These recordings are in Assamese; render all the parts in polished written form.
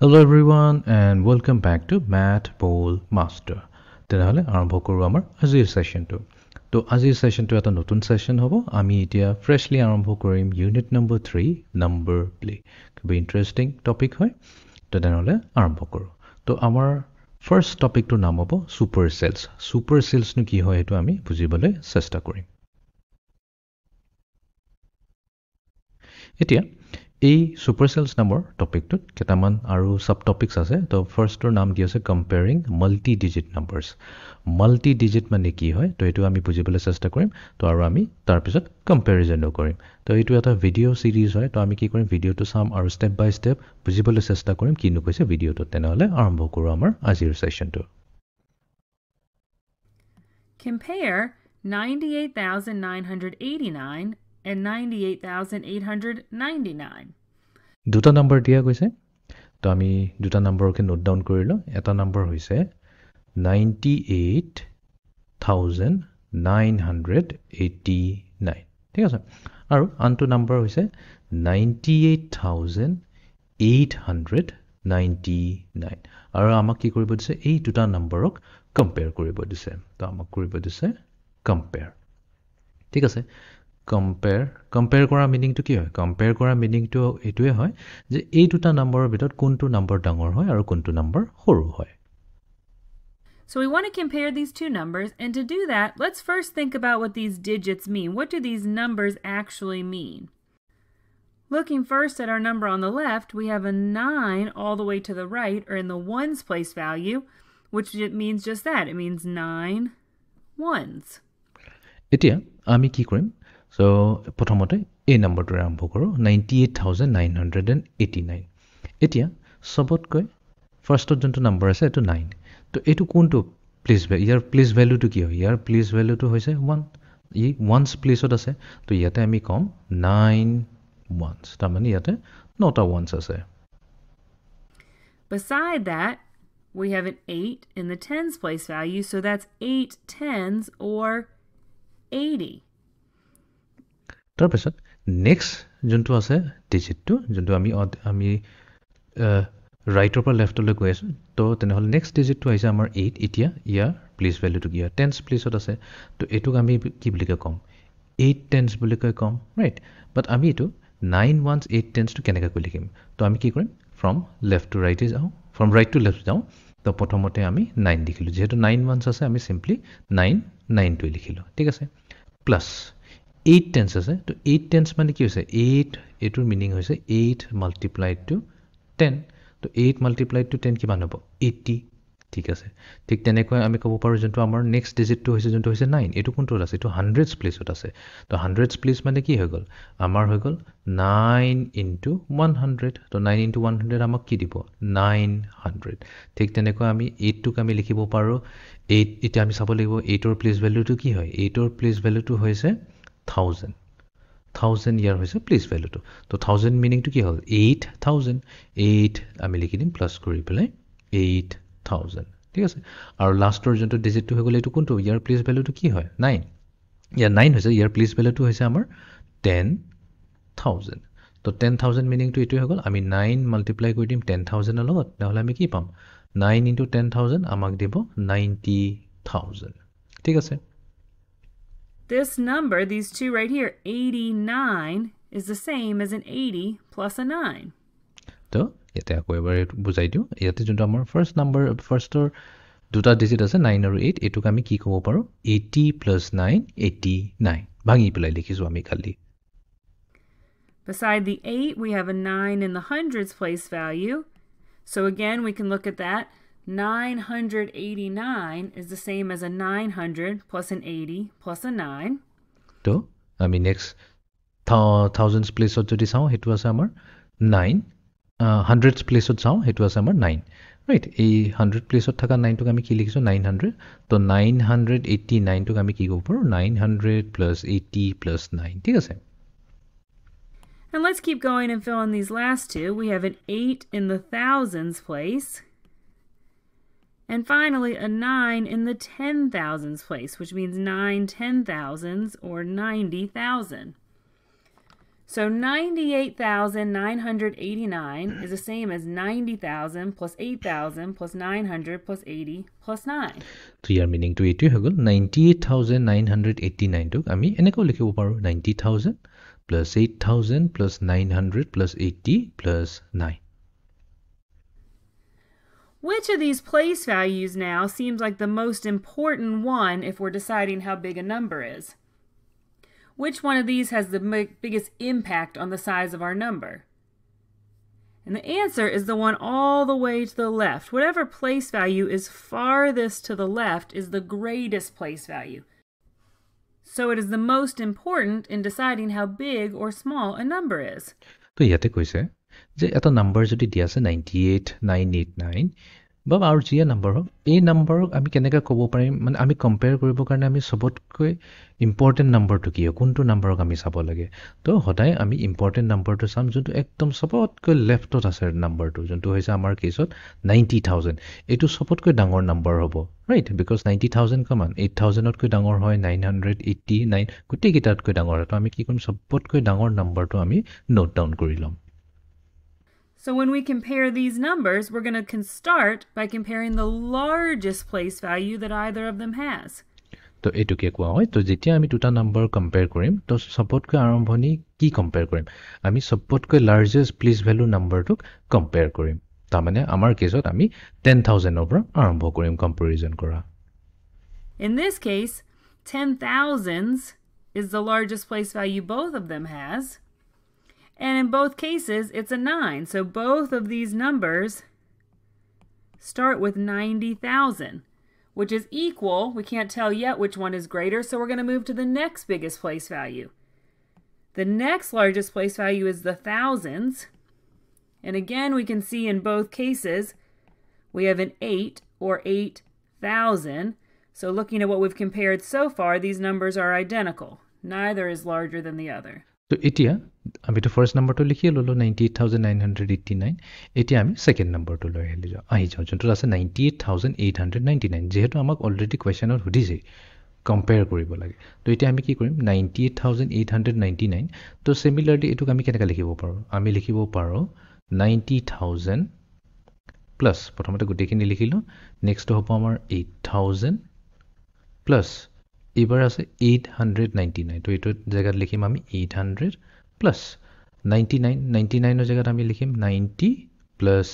Hello everyone and welcome back to Math Bowl Master. তেনেহলে আৰম্ভ কৰো আমাৰ আজিৰ সেশনটো। তো আজিৰ সেশনটো এটা নতুন সেশন হ'ব। আমি এতিয়া ফ্ৰেশলি আৰম্ভ কৰিম ইউনিট নম্বৰ 3 নম্বৰ প্লে। খুব ইন্টাৰেষ্টিং টপিক হয়। তো তেনেহলে আৰম্ভ কৰো। তো আমাৰ ফাৰ্স্ট টপিকটোৰ নাম হ'ব সুপাৰ সেলস। সুপাৰ সেলসনো কি হয় সেইটো আমি বুজিবলৈ চেষ্টা কৰিম। এতিয়া এই সুপাৰ সেলস নামৰ টপিকটোত কেইটামান আৰু সাব টপিকস আছে। তো ফাৰ্স্টৰ নাম কি আছে comparing multi digit numbers. Multi digit মানে কি হয় তো এইটো আমি বুজিবলৈ চেষ্টা কৰিম। তো আৰু আমি তাৰ পিছত কম্পেৰিজনো কৰিম। তো এইটো এটা ভিডিও সিৰিজ হয়। তো আমি কি কৰিম ভিডিওটো চাম আৰু স্টেপ বাই স্টেপ বুজিবলৈ চেষ্টা কৰিম কিনো কৈছে ভিডিওটো। তেনেহলে আৰম্ভ কৰো আমাৰ আজিৰ সেশনটো। Compare 98,989 and 98,899. দুটা নাম্বাৰ দিয়া গৈছে। তো আমি দুটা নাম্বাৰকে নোট ডাউন কৰিলো। এটা নাম্বাৰ হৈছে 98,989 ঠিক আছে। আৰু আনটো নাম্বাৰ হৈছে 98,899 আৰু আমাক কি কৰিব দিছে এই দুটা নাম্বাৰক কম্পেয়াৰ কৰিব দিছে। তো আমাক কৰিব দিছে কম্পেয়াৰ ঠিক আছে। কম্পেয়াৰ কৰা মিনিংটো কি হয়? কম্পেয়াৰ কৰা মিনিংটো এইটোৱে হয় যে এই দুটা নাম্বাৰৰ ভিতৰত কোনটো নাম্বাৰ ডাঙৰ হয় আৰু কোনটো নাম্বাৰ সৰু হয়। So we want to compare these two numbers, and to do that, let's first think about what these digits mean. What do these numbers actually mean? Looking first at our number on the left, we have a 9 all the way to the right, or in the ones place value, which means just that. It means 9 ones. এতিয়া আমি কি কৰিম? So প্ৰথমতে এই নাম্বাৰটোৰে আৰম্ভ কৰো 98,989। এতিয়া সবতকৈ ফাৰ্স্টত যোনটো নাম্বাৰ আছে এইটো 9। তো এইটো কোনটো প্লেস ভ্যালু? ইয়াৰ প্লেস ভ্যালুটো কি হয়? ইয়াৰ প্লেস ভ্যালুটো হৈছে 1। ই ওয়ান্স প্লেসত আছে। তো ইয়াতে আমি কম 9 ones। তাৰমানে ইয়াতে 9টা ones আছে। Beside that, we have an 8 in the tens place value, so that's 8 tens or 80. তাৰপিছত নেক্সট যোনটো আছে ডিজিটটো যোনটো আমি ৰাইটৰ পৰা লেফটলৈ গৈ আছো। তো তেনেহলে নেক্সট ডিজিটটো আহিছে আমাৰ 8। এতিয়া ইয়াৰ প্লেস ভ্যালুটো কি হয়? টেন্স প্লেসত আছে। তো এটোক আমি কি বুলি কম? 8 tens বুলি কম, ৰাইট? বাট আমি এটো 9 ones 8 tens টো কেনেকৈ কৈ লিখিম? তো আমি কি কৰিম ফ্ৰম লেফট টু ৰাইটে যাওঁ, ফ্ৰম ৰাইট টু লেফট যাওঁ। তো প্ৰথমতে আমি 9 লিখিলো। যেহেতু 9 ones আছে আমি সিম্পলি 9 টোই লিখিলো। ঠিক আছে। প্লাস 8 tens আছে। তো 8 tens মানে কি হৈছে? 8 এটোৰ মিনিং হৈছে 8 multiplied to 10। তো 8 multiplied to 10 কিমান হ'ব? 80। ঠিক আছে। ঠিক তেনেকৈ আমি ক'ব পাৰো যোনটো আমাৰ নেক্সট ডিজিটটো হৈছে যোনটো হৈছে 9। এটো কোনটোত আছে? এটো হান্ড্রেডস প্লেসত আছে। তো হান্ড্রেডস প্লেস মানে কি হৈ গ'ল? আমাৰ হৈ গ'ল 9 into 100। তো 9 into 100 আমাক কি দিব? 900। ঠিক তেনেকৈ আমি 8 টোক আমি লিখিব পাৰো 8। এতিয়া আমি চাব লাগিব 8 ৰ প্লেস ভ্যালুটো কি হয়? 8 ৰ প্লেস ভ্যালুটো হৈছে 1000। 1000 ইয়াৰ হৈছে প্লেস ভ্যালুটো। তো 1000 মিনিংটো কি হ'ল? 8000। 8 আমি লিখি দিম প্লাস কৰি পেলাই 8000। ঠিক আছে। আৰু লাষ্টৰ যোনটো ডিজিটটো হৈ গ'ল এইটো কোনটো? ইয়াৰ প্লেস ভ্যালুটো কি হয়? 9। ইয়াৰ 9 হৈছে। ইয়াৰ প্লেস ভ্যালুটো হৈছে আমাৰ 10000। তো 10000 মিনিংটো এইটো হৈ গ'ল। আমি 9 মাল্টিপ্লাই কৰি দিম 10000 ৰ লগত। নহলে আমি কি পাম? 9 into 10000 আমাক দিব 90000। ঠিক আছে। This number, these two right here, 89, is the same as an 80 plus a 9. তো ইয়াতে আকৌ এবাৰ বুজাই দিওঁ। ইয়াতে যোনটো আমাৰ ফাৰ্স্টৰ দুটা ডিজিট আছে 9 আৰু 8, এটোক আমি কি ক'ব পাৰো? 80 plus 9 89। ভাঙি পেলাই লিখিছো আমি খালি। Beside the 8, we have a 9 in the hundreds place value. So again, we can look at that. 989 is the same as a 900 plus an 80 plus a 9. তো আমি নেক্সট থাউজেন্ডস প্লেসত যদি চাওঁ সেইটো আছে আমাৰ 9। হান্ড্ৰেডস প্লেসত চাওঁ সেইটো আছে আমাৰ 9, ৰাইট? এই 100 প্লেসত থকা 9 টোক আমি কি লিখিছো? 900। তো 989 টোক আমি কি ক'ব পাৰো? 900 plus 80 plus 9। ঠিক আছে। And let's keep going and fill in these last two. We have an 8 in the thousands place. And finally, a 9 in the 10,000s place, which means 9 10,000s or 90,000. So 98,989 is the same as 90,000 plus 8,000 plus 900 plus 80 plus 9. So year meaning to এইটোৱে হৈ গ'ল 98,989 টোক আমি এনেকৈ লিখিব পাৰো 90,000 plus 8,000 plus 900 plus 80 plus 9. Which of these place values now seems like the most important one if we're deciding how big a number is? Which one of these has the biggest impact on the size of our number? And the answer is the one all the way to the left. Whatever place value is farthest to the left is the greatest place value. So it is the most important in deciding how big or small a number is. তো ইয়াতে কৈছে যে এটা নাম্বাৰ যদি দিয়া আছে 98989 বা আৰু যি নাম্বাৰ হওক এই নাম্বাৰক আমি কেনেকৈ ক'ব পাৰিম মানে আমি কম্পেয়াৰ কৰিবৰ কাৰণে আমি সবতকৈ ইম্পৰ্টেণ্ট নাম্বাৰটো কি কোনটো নাম্বাৰক আমি চাব লাগে তো সদায় আমি ইম্পৰ্টেণ্ট নাম্বাৰটো চাম যোনটো একদম সবতকৈ লেফ্টত আছে নাম্বাৰটো যোনটো হৈছে আমাৰ কেছত 90,000 এইটো সবতকৈ ডাঙৰ নাম্বাৰ হ'ব ৰাইট বিকজ 90,000 কমান 8,000তকৈ ডাঙৰ হয় 989 গোটেইকেইটাতকৈ ডাঙৰ হয় তো আমি কি কৰিম সবতকৈ ডাঙৰ নাম্বাৰটো আমি নোট ডাউন কৰি ল'ম So when we compare these numbers, we're going to start by comparing the largest place value that either of them has. তো এটো কি কোৱা হয় তো যেতিয়া আমি দুটা নাম্বাৰ কম্পেয়াৰ কৰিম তো সবতকৈ আৰম্ভণি কি কম্পেয়াৰ কৰিম আমি সবতকৈ লাৰ্জেষ্ট প্লেস ভ্যালু নাম্বাৰটোক কম্পেয়াৰ কৰিম তাৰ মানে আমাৰ কেছত আমি 10,000 ৰ পৰা আৰম্ভ কৰিম কম্পেৰিজন কৰা In this case, 10,000s is the largest place value both of them has. And in both cases, it's a 9. So both of these numbers start with 90,000, which is equal. We can't tell yet which one is greater, so we're going to move to the next biggest place value. The next largest place value is the thousands. And again, we can see in both cases, we have an 8 or 8,000. So looking at what we've compared so far, these numbers are identical. Neither is larger than the other. তো এতিয়া আমি তো ফার্স্ট নাম্বাৰটো লিখি ললো 98,989 এতিয়া আমি সেকেন্ড নাম্বাৰটো লৈ আহি যাওঁ যোনটো আছে 98,899 যেহেতু আমাক অলৰেডি কোৱেশ্চনত সুধিছে কম্পেয়াৰ কৰিব লাগে তো এতিয়া আমি কি কৰিম 98,899 তো সিমিলাৰলি এটোক আমি কেনেকৈ লিখিব পাৰো আমি লিখিব পাৰো 90,000 প্লাস প্ৰথমতে গোটেইখিনি লিখিলো নেক্সট হ'ব আমাৰ 8,000 প্লাস এবাৰ আছে 899 তো এটো জায়গাত লিখিম আমি 800 প্লাস 99 ৰ জায়গাত আমি লিখিম 90 প্লাস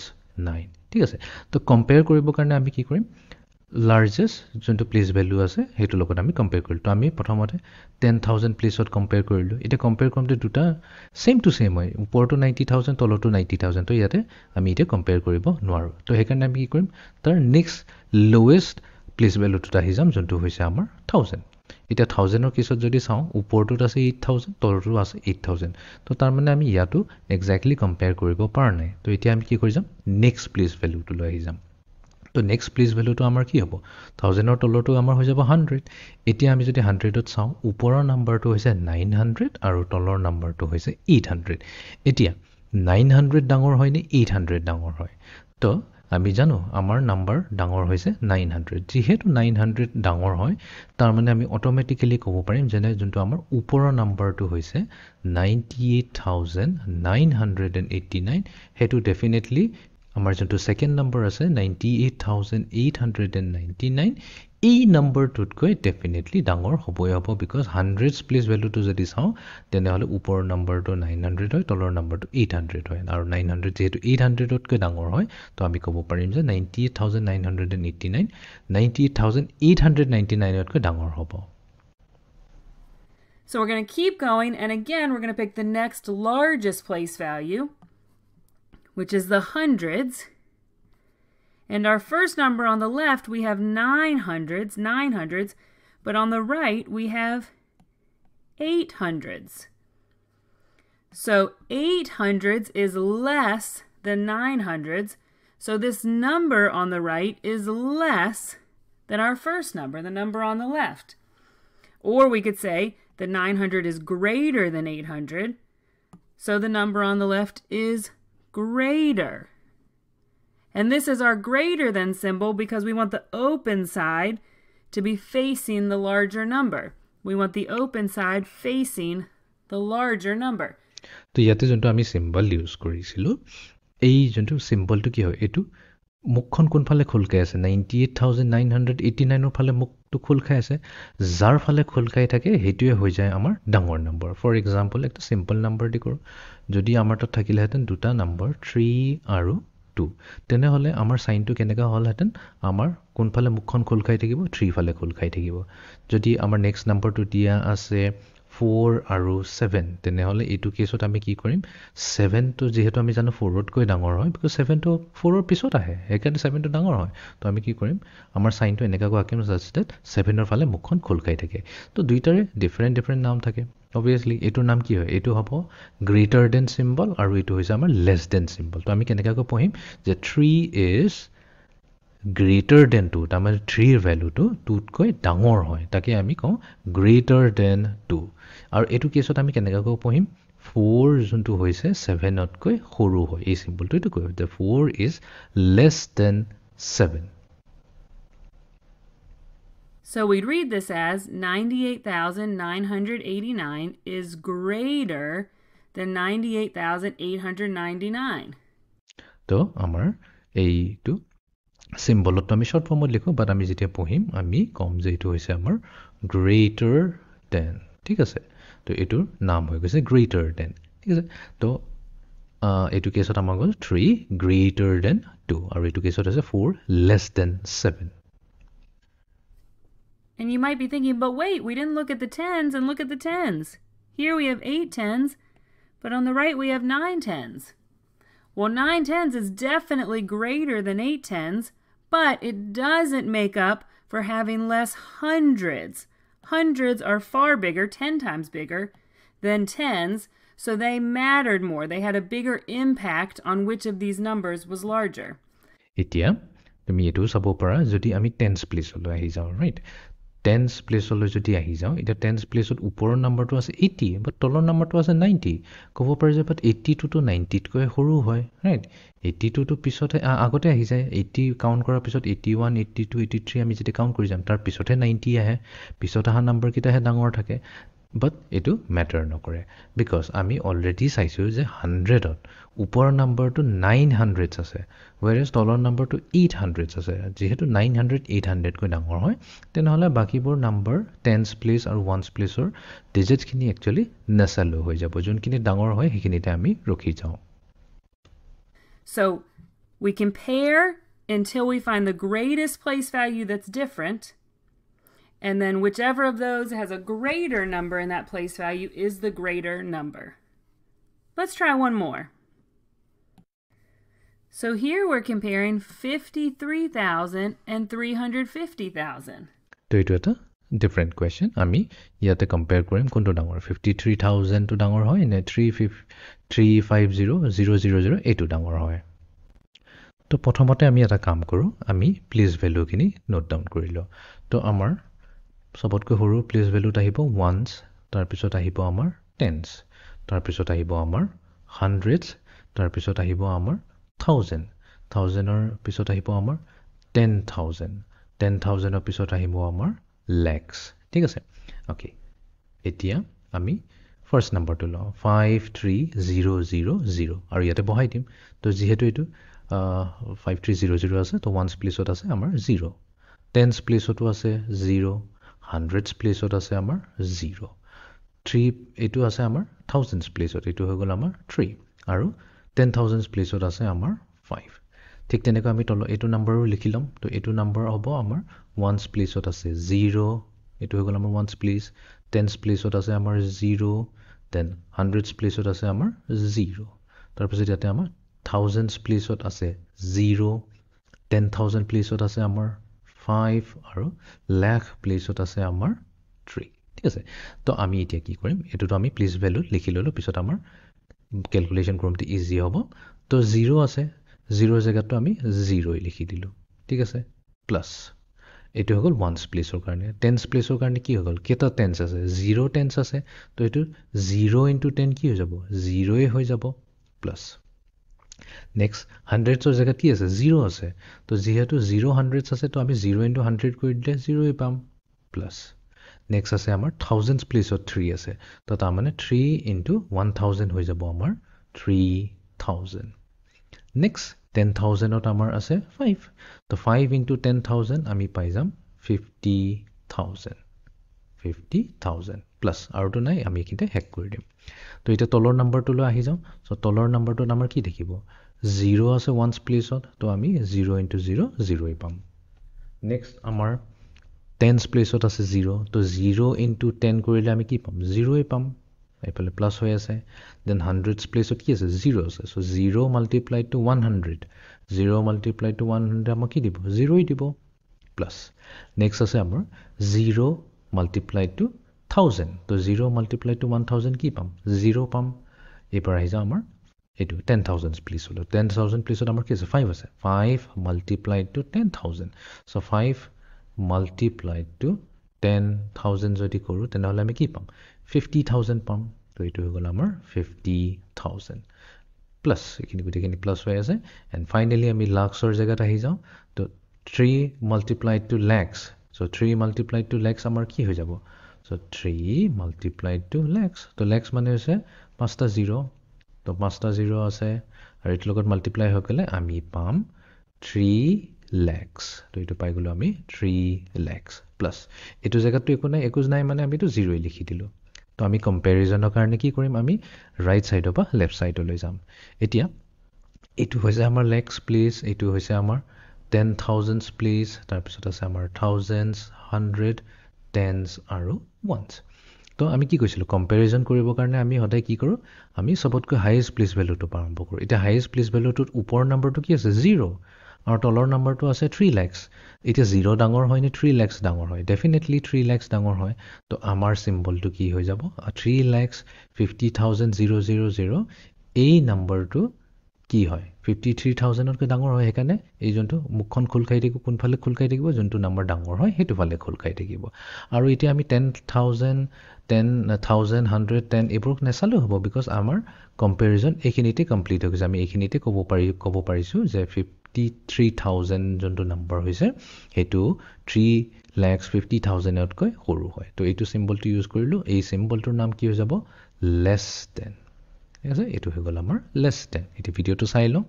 9 ঠিক আছে তো কম্পেয়াৰ কৰিবৰ কাৰণে আমি কি কৰিম লাৰ্জেষ্ট যোনটো প্লেস ভ্যালু আছে হেতু লগত আমি কম্পেয়াৰ কৰিলো তো আমি প্ৰথমতে 10,000 প্লেসত কম্পেয়াৰ কৰিলো এটা কম্পেয়াৰ কৰোঁতে দুটা সেম টু সেম হয় ওপৰটো 90,000 তলটো 90,000 তো ইয়াতে আমি এটা কম্পেয়াৰ কৰিব নোৱাৰো তো হেকাৰণে আমি কি কৰিম তাৰ নেক্সট লোৱেষ্ট প্লেস ভ্যালুটো আহি যাম যোনটো হৈছে আমাৰ 1000 এটা 1000 ৰ কেছত যদি চাও ওপৰটোত আছে 8,000 তলটো আছে 8,000 তো তাৰ মানে আমি ইয়াটো এক্স্যাক্টলি কম্পেয়াৰ কৰিব পাৰা নাই তো এতিয়া আমি কি কৰি যাম নেক্সট প্লেস ভ্যালুটো লৈ আহি যাম তো নেক্সট প্লেস ভ্যালুটো আমাৰ কি হ'ব 1000 ৰ তলটো আমাৰ হৈ যাব 100 এতিয়া আমি যদি 100ত চাও ওপৰৰ নাম্বাৰটো হৈছে 900 আৰু তলৰ নাম্বাৰটো হৈছে 800 এতিয়া 900 ডাঙৰ হয় নে 800 ডাঙৰ হয় তো আমি জানো আমাৰ নাম্বাৰ ডাঙৰ হৈছে 900 যেহেতু 900 ডাঙৰ হয় তাৰ মানে আমি অটোমেটিক্যালি ক'ব পাৰিম যে যোনটো আমাৰ ওপৰৰ নাম্বাৰটো হৈছে 98,989 হেতু ডেফিনেটলি আমাৰ যোনটো সেকেন্ড নাম্বাৰ আছে 98,899 এই নাম্বাৰটোতকৈ ডেফিনেটলি ডাঙৰ হ'বই হ'ব বিকজ 100s প্লেস ভ্যালুটো যদি চাও তেনে হলে ওপৰৰ নাম্বাৰটো 900 হয় তলৰ নাম্বাৰটো 800 হয় আৰু 900 যেহেতু 800তকৈ ডাঙৰ হয় তো আমি ক'ব পাৰিম যে 98,989 98,899তকৈ ডাঙৰ হ'ব So we're going to keep going, and again we're going to pick the next largest place value, which is the hundreds. And our first number on the left, we have 900s, but on the right, we have 800s. So 800s is less than 900s, so this number on the right is less than our first number, the number on the left. Or we could say that 900 is greater than 800, so the number on the left is greater. And this is our greater than symbol because we want the open side to be facing the larger number. We want the open side facing the larger number. তো ইয়াতে যোনটো আমি সিম্বল ইউজ কৰিছিলো এই যোনটো সিম্বলটো কি হয় এটো মুখখন কোনফালে খোলকাই আছে 98989 ৰ ফালে মুখটো খোলকাই আছে যাৰ ফালে খোলকাই থাকে হেতুৱে হৈ যায় আমাৰ ডাঙৰ নম্বৰ ফৰ এক্সাম্পল একটা সিম্পল নম্বৰ দি কৰো যদি আমাৰ তাত থাকিলেহেতেন দুটা নম্বৰ 3 আৰু 2 তেনেহলে আমাৰ সাইনটো কেনেকা হলহেতেন আমাৰ কোনফালে মুখখন খোলকাই থাকিব 3 ফালে খোলকাই থাকিব যদি আমাৰ নেক্সট নম্বৰটো দিয়া আছে 4 আৰু 7 তেনেহলে এটো কেছত আমি কি কৰিম 7 তো যেহেতু আমি জানো 4 তকৈ ডাঙৰ হয় বিকজ 7 তো 4 ৰ পিছত আহে একাৰণে 7 তো ডাঙৰ হয় তো আমি কি কৰিম আমাৰ সাইনটো এনেকাকৈ আকিম জাষ্ট 7 ৰ ফালে মুখখন খোলকাই থাকে তো দুইটাৰে ডিফাৰেন্ট নাম থাকে obviously এটো নাম কি হয় এটো হ'ব গ্ৰেটাৰ দেন সিম্বল আৰু এটো হৈছে আমাৰ লেছ দেন সিম্বল তো আমি কেনেকাকৈ পঢ়িম যে 3 is greater than 2 তাৰমানে 3 ৰ ভ্যালুটো 2 তকৈ ডাঙৰ হয় তাকে আমি কওঁ greater than 2 আৰু এটো কেছত আমি কেনেকাকৈ পঢ়িম 4 যোনটো হৈছে 7 তকৈ সৰু হয় এই সিম্বলটো এটো কয় the 4 is less than 7 So we'd read this as 98,989 is greater than 98,899. তো আমাৰ এইটো সিম্বলত আমি শর্ট ফর্মত লিখো বাট আমি যেতিয়া পঢ়িম আমি কম যে এটো হৈছে আমাৰ greater than ঠিক আছে তো এটোৰ নাম হৈ গৈছে greater than ঠিক আছে তো এটো কেছত আমাৰ গল 3 greater than 2 আৰু এটো কেছত আছে 4 less than 7 And you might be thinking, but wait, we didn't look at the tens and look at the tens. Here we have 8 tens, but on the right we have 9 tens. Well, 9 tens is definitely greater than 8 tens, but it doesn't make up for having less hundreds. Hundreds are far bigger, 10 times bigger, than tens, so they mattered more. They had a bigger impact on which of these numbers was larger. এতিয়া তুমি এটো চাব পাৰা যদি আমি টেন্স প্লেছলৈ আহি যাওঁ ৰাইট টেন্স প্লেছলৈ যদি আহি যাওঁ এটা টেন্স প্লেছত ওপৰৰ নম্বৰটো আছে 80 বাট তলৰ নম্বৰটো আছে 90 ক'ব পাৰি যে বাট 82 to 90 তকৈ সৰু হয় ৰাইট 82 তো পিছতে আগতে আহি যায় 80 কাউন্ট কৰাৰ পিছত 81 82 83 আমি যদি কাউন্ট কৰি যাম তাৰ পিছতে 90 আহে পিছত আহা নম্বৰ কিটাহে ডাঙৰ থাকে but এটো ম্যাটাৰ নকৰে because আমি অলৰেডি চাইছো যে 100ত ওপৰৰ নম্বৰটো 900 আছে whereas তলৰ নম্বৰটো 800 আছে যেহেতু 900 800 কৈ ডাঙৰ হয় তেনেহলে বাকিবোৰ নম্বৰ টেন্স প্লেস আৰু ওৱান্স প্লেসৰ ডিজিটছ খিনি একচুয়ালি নেচালো হৈ যাব যোনখিনি ডাঙৰ হয় সেইখিনিতে আমি ৰখি যাওঁ So we compare until we find the greatest place value that's different. And then whichever of those has a greater number in that place value is the greater number. Let's try one more. So here we're comparing 53,000 and 350,000. তো এটো এটা different question. আমি ইয়াতে compare কৰিম কোনটো ডাঙৰ 53,000 টো ডাঙৰ হয় নে 350,000 এটো ডাঙৰ হয় তো প্ৰথমতে আমি এটা কাম কৰো আমি প্লেস ভ্যালু খিনি নোট ডাউন কৰিলো তো আমাৰ সবতকৈ সৰু প্লেস ভ্যালুত আহিব ওয়ান্স তাৰ পিছত আহিব আমাৰ টেন্স তাৰ পিছত আহিব আমাৰ হান্ড্ৰেডস তাৰ পিছত আহিব আমাৰ থাউজেণ্ডৰ পিছত আহিব আমাৰ 10,000 ৰ পিছত আহিব আমাৰ lakhs ঠিক আছে ওকে এতিয়া আমি ফাৰ্স্ট নম্বৰটো লওঁ 53000 আৰু ইয়াতে বহাই দিম তো যেহেতু এটো 5300 আছে তো ওয়ান্স প্লেসত আছে আমাৰ 0 টেন্স প্লেসতো আছে 0 hundreds প্লেসত আছে আমাৰ 0 3 এটো আছে আমাৰ thousands প্লেসত এটো হৈ গল আমাৰ 3 আৰু 10,000 প্লেসত আছে আমাৰ 5 ঠিক তেনেকৈ আমি তল এটো নম্বৰো লিখিলাম তো এটো নম্বৰ হ'ব আমাৰ ওয়ান্স প্লেসত আছে 0 এটো হৈ গল আমাৰ ওয়ান্স প্লেস টেন্স প্লেসত আছে আমাৰ 0 দেন hundreds প্লেসত আছে আমাৰ 0 তাৰ পিছত ইয়াতে আমাৰ thousands প্লেসত আছে 0 10,000 প্লেসত আছে আমাৰ 5 আৰু lakh প্লেসত আছে আমাৰ 3 ঠিক আছে তো আমি এতিয়া কি কৰিম এটোটো আমি প্লেস ভ্যালু লিখি ললো পিছত আমাৰ ক্যালকুলেশন কৰোঁতে ইজি হ'ব তো 0 আছে 0 জায়গাটো আমি 0 লিখি দিলো ঠিক আছে প্লাস এটো হৈ গল ওয়ান্স প্লেসৰ কাৰণে টেন্স প্লেসৰ কাৰণে কি হৈ গল কেটা টেন্স আছে 0 টেন্স আছে তো এটো 0 * 10 কি হৈ যাব 0 এ হৈ যাব প্লাস নেক্সট হান্ড্ৰেডসৰ জায়গাত কি আছে 0 আছে তো যেহেতু 0 হান্ড্ৰেডস আছে তো আমি 0 * 100 কৰি দিলে 0 এ পাম প্লাস নেক্সট আছে আমাৰ থাউজেণ্ডছ প্লেচত 3 আছে তো তাৰমানে 3 ইনটু 1000 হৈ যাব আমাৰ 3000 নেক্সট 10000ত আমাৰ আছে 5 তো 5 ইনটু 10000 আমি পাই যাম 50000 প্লাছ আৰুটো নাই আমি এইখিনিতে হেক কৰি দিম তো এতিয়া তলৰ নাম্বাৰটোলৈ আহি যাওঁ সো তলৰ নাম্বাৰটোত আমাৰ কি দেখিব 0 আছে ওৱান্স প্লেচত তো আমি 0 ইনটু 0 0 পাম নেক্সট আমাৰ টেন্স প্লেচত আছে 0 তো 0 ইনটু 10 কৰিলে আমি কি পাম 0 পাম এইফালে প্লাছ হৈ আছে দেন হাণ্ড্ৰেডছ প্লেচত কি আছে 0 আছে so 0 multiplied to 100 0 multiplied to 100 আমাক কি দিব 0 দিব প্লাছ নেক্সট আছে আমাৰ 0 মাল্টিপ্লাইড টু 1000 তো 0 মাল্টিপ্লাইড টু 1000 কি পাম 0 পাম এইবাৰ আহি যাওঁ আমাৰ এইটো 10000 প্লেচ হলো 10000 প্লেচত আমাৰ কি আছে 5 আছে 5 multiplied to 10000 so 5 multiplied to 10,000 যদি কৰো তেনেহলে আমি কি পাম 50000 পাম তো এইটো হৈ গল আমাৰ 50000 প্লাস এখিনি গুটেখিনি প্লাস হৈ আছে এন্ড ফাইনালি আমি লাখৰ জায়গাত আহি যাওঁ তো 3 multiplied to lakhs so 3 multiplied to lakhs আমাৰ কি হৈ যাব so 3 multiplied to lakhs তো lakhs মানে হৈছে 5টা 0 তো 5টা 0 আছে আৰু এট লগত মাল্টিপ্লাই হৈ গলে আমি পাম 3 lakhs তো এটো পাই গলো আমি 3 lakhs প্লাস এটো জায়গাটো একো নাই মানে আমি তো 0 লিখি দিলো তো আমি কম্পাৰিজনৰ কাৰণে কি কৰিম আমি ৰাইট সাইডৰ পৰা লেফট সাইডলৈ যাম এতিয়া এটো হৈছে আমাৰ lakhs প্লেস এটো হৈছে আমাৰ 10000s প্লেস তাৰ পিছত আছে আমাৰ thousands 100 tens আৰু ones তো আমি কি কৈছিলো কম্পাৰিজন কৰিব কাৰণে আমি হদাই কি কৰো আমি সবতকৈ হাইয়েষ্ট প্লেস ভ্যালুটো আৰম্ভ কৰো এটা হাইয়েষ্ট প্লেস ভ্যালুটোৰ ওপৰ নম্বৰটো কি আছে 0 আৰু তলৰ নম্বৰটো আছে 3 lakhs এটা 0 ডাঙৰ হয় নে 3 lakhs ডাঙৰ হয় ডেফিনেটলি 3 lakhs ডাঙৰ হয় তো আমাৰ সিম্বলটো কি হৈ যাব 3 lakhs 50000 এই নম্বৰটো কি হয় 53000 তকৈ ডাঙৰ হয় হেকানে এই জন্তু মুখখন খুল খাই থাকিব কোনফালে খুল খাই থাকিব জন্তু নম্বৰ ডাঙৰ হয় হেতু ফালে খুল খাই থাকিব আৰু এতিয়া আমি 10000 110 এইবোৰ নেচালো হ'ব বিকজ আমাৰ কম্পাৰিজন এইখিনিতে কমপ্লিট হৈ গৈছে আমি এইখিনিতে ক'ব পাৰিছো যে 53000 জন্তু নম্বৰ হৈছে হেতু 3,50,000 তকৈ সৰু হয় তো এইটো সিম্বলটো ইউজ কৰিলো এই সিম্বলটোৰ নাম কি হৈ যাব less than এটো হৈ গল আমাৰ less than এটি ভিডিওটো চাই লও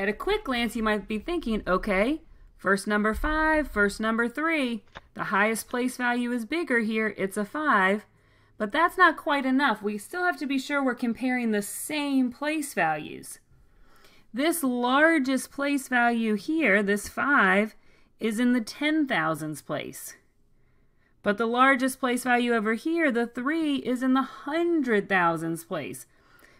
At a quick glance you might be thinking okay first number 5 first number 3 the highest place value is bigger here it's a 5 but that's not quite enough we still have to be sure we're comparing the same place values This largest place value here, this 5, is in the 10,000s place. But the largest place value over here, the 3, is in the 100,000s place.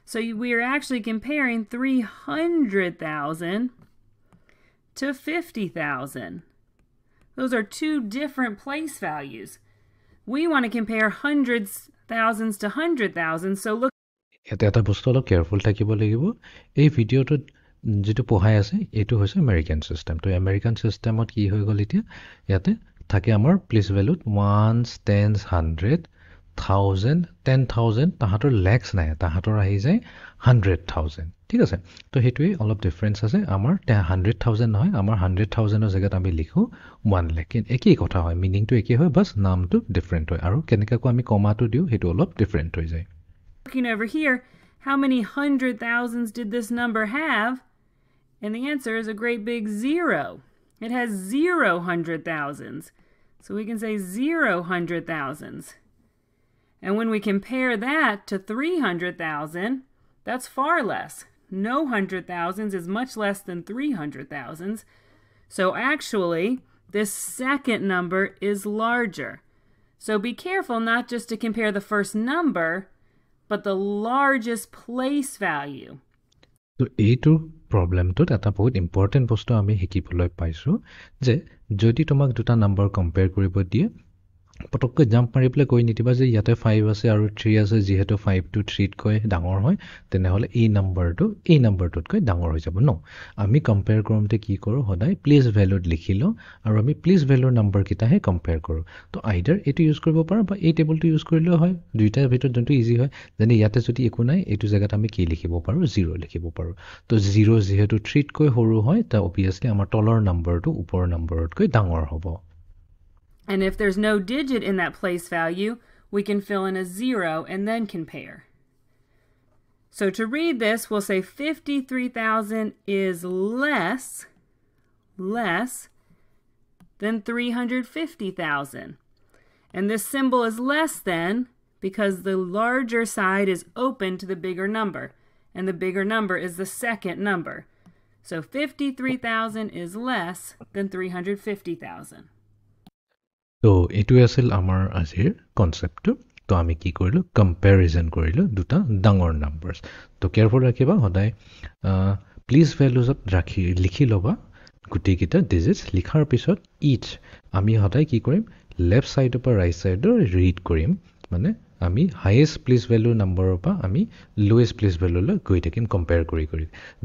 So we are actually comparing 300,000 to 50,000. Those are two different place values. We want to compare hundreds, thousands to 100,000, so look. এটা বস্তু অলপ কেয়াৰফুল থাকিব লাগিব এই ভিডিওটো যেটো পঢ়াই আছে এটো হৈছে আমেৰিকান সিস্টেম তো আমেৰিকান সিস্টেমত কি হৈ গল এতিয়া ইয়াতে থাকে আমাৰ প্লেস ভ্যালুত 1s 10s 100 1000 10000 তাহাতৰ lakhs নাই তাহাতৰ আহি যায় 100000 ঠিক আছে তো হেতুই অলপ ডিফাৰেন্স আছে আমাৰ 100000 নহয় আমাৰ 100000 ৰ জায়গাত আমি লিখো 1 lakh একই কথা হয় মিনিংটো একই হয় বাস নামটো ডিফাৰেন্ট হয় আৰু কেনেকাকো আমি কমাটো দিও হেতু অলপ ডিফাৰেন্ট হৈ যায় Looking over here how many 100,000s did this number have And the answer is a great big 0. It has 0 100,000s. So we can say 0 100,000s. And when we compare that to 300,000, that's far less. No 100,000s is much less than 300,000s. So actually, this second number is larger. So be careful not just to compare the first number, but the largest place value. So এইটো প্ৰবলেমটোত এটা বহুত ইম্পৰ্টেন্ট বস্তু আমি শিকিবলৈ পাইছো যে যদি তোমাক দুটা নম্বৰ কম্পেয়াৰ কৰিব দিয়ে পটককৈ জাম্প মাৰিবলৈ কৈ নিদিবা যে ইয়াতে 5 আছে আৰু 3 আছে যেহেতু 5 to 3 তকৈ ডাঙৰ হয় তেনেহলে এই নম্বৰটোতকৈ ডাঙৰ হৈ যাব ন আমি কম্পেয়াৰ কৰোঁতে কি কৰো সদায় প্লেস ভ্যালুত লিখিলো আৰু আমি প্লেস ভ্যালুৰ নম্বৰ কিটাহে কম্পেয়াৰ কৰো তো আইদাৰ এটো ইউজ কৰিব পাৰো বা এই টেবুলটো ইউজ কৰিলেও হয় দুইটাৰ ভিতৰত যোনটো ইজি হয় যেনে ইয়াতে যদি একো নাই এটো জায়গাত আমি কি লিখিব পাৰো 0 লিখিব পাৰো তো 0 যেহেতু 3 তকৈ সৰু হয় তা অবিয়াসলি আমাৰ তলৰ নম্বৰটো ওপৰৰ নম্বৰতকৈ ডাঙৰ হ'ব And if there's no digit in that place value, we can fill in a 0 and then compare. So to read this, we'll say 53,000 is less than 350,000. And this symbol is less than because the larger side is open to the bigger number, and the bigger number is the second number. So 53,000 is less than 350,000. So etu asil amar azir concept to ami ki korilu comparison korilu duta dangor numbers. To careful rakhiba hodai please values up likhi loba guti kita digits likhar pisot each ami hodai ki korim left side upper right side read korim mane আমি highest place value number pa ami lowest place value la goi takim compare kori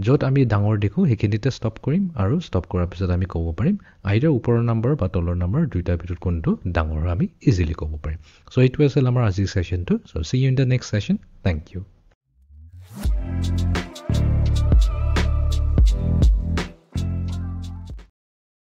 jot ami dangor dekhu hekinite stop korim aru stop korar pisot ami kobo parim either upor number ba tolor number duita bitot kontu dangor ami easily kobo parim. So it was our session 2. So see you in the next session. Thank you.